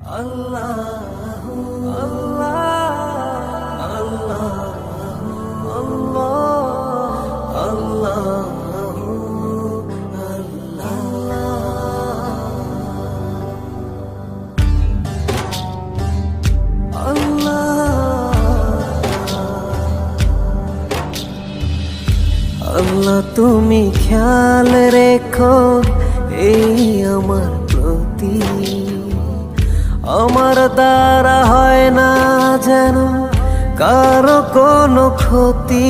আল্লাহ আল্লাহ আল্লাহ আল্লাহ আল্লাহ, তুমি খেয়াল রেখো এই আমার প্রতি, আমার দ্বারা হয় না যেন কারো কোনো ক্ষতি।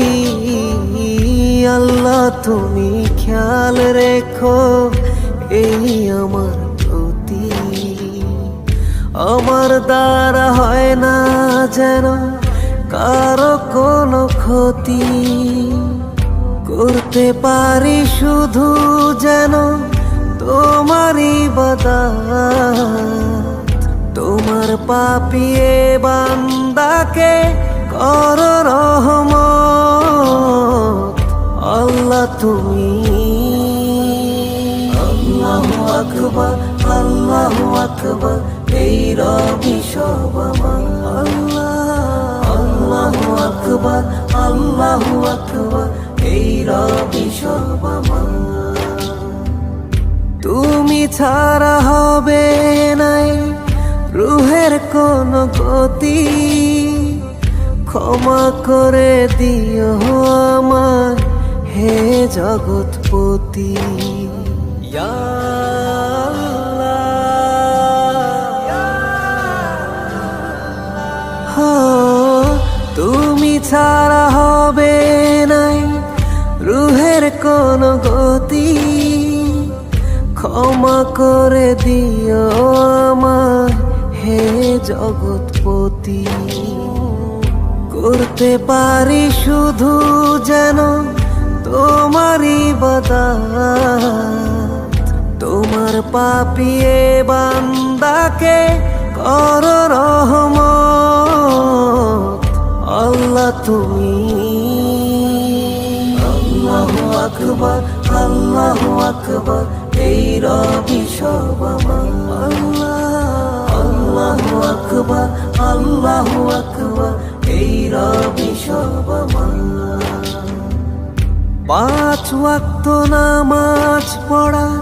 আল্লাহ, তুমি খেয়াল রেখো এই আমার প্রতি, আমার দ্বারা হয় না যেন কারো কোনো ক্ষতি। করতে পারি শুধু যেন তোমারই ইবাদত, তোমার পাপিয়ে বান্দাকে কর রহমত। আল্লাহ, তুমি আল্লাহু আকবার, আল্লাহু আকবার, এই রবি সব আমার। আল্লাহ, আল্লাহু আকবার, আল্লাহু আকবার, এই রবি সব আমার। তুমি ছাড়া হবে নাই রুহের কোন গতি, ক্ষমা করে দিও আমার হে জগৎপতি। ইয়া আল্লাহ, তুমি ছাড়া হবে নাই রুহের কোন গতি, ক্ষমা করে দিও আমার হে জগৎপতি। করতে পারি শুধু যেন তোমারই ইবাদত, তোমার পাপিয়ে বান্দাকে কর রহমত। আল্লাহ, তুমি আল্লাহু আকবার, আল্লাহু আকবার, এই রবি সব আমার। আল্লাহ, আল্লাহু আকবার, আল্লাহু আকবার, এই রবি সব আমার। 5 ওয়াক্ত নামাজ পড়ার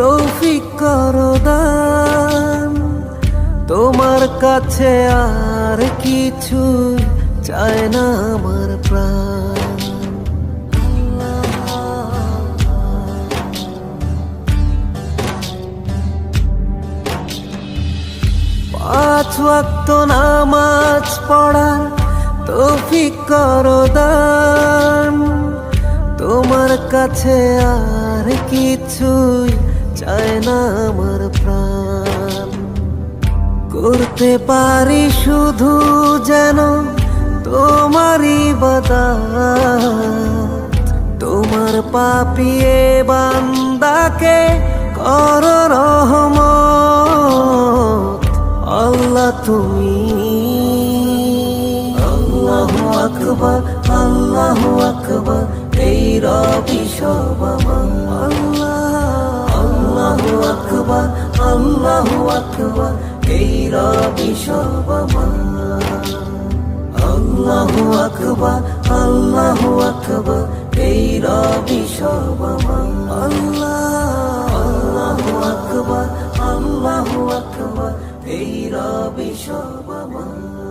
তৌফিক করো দান, তোমার কাছে আর কিছু চায় না আমার প্রাণ। 5 ওয়াক্ত নামাজ পড়ার তৌফিক করো দান, তোমার কাছে আর কিছুই চায় না আমার প্রাণ। করতে পারি শুধু যেন তোমারই ইবাদত, তোমার পাপিয়ে বান্দাকে কর রহমত। আল্লাহ, তুমি আল্লাহু আকবার, আল্লাহু আকবার, এই রবি সব আমার। আল্লাহ, আল্লাহু আকবার, আল্লাহু আকবার, এই রবি সব আমার। আল্লাহু আকবার, আল্লাহু আকবার, এই রবি সব আমার। আল্লাহ, আল্লাহু আকবার, আল্লাহু আকবার, এই রবি সব আমার।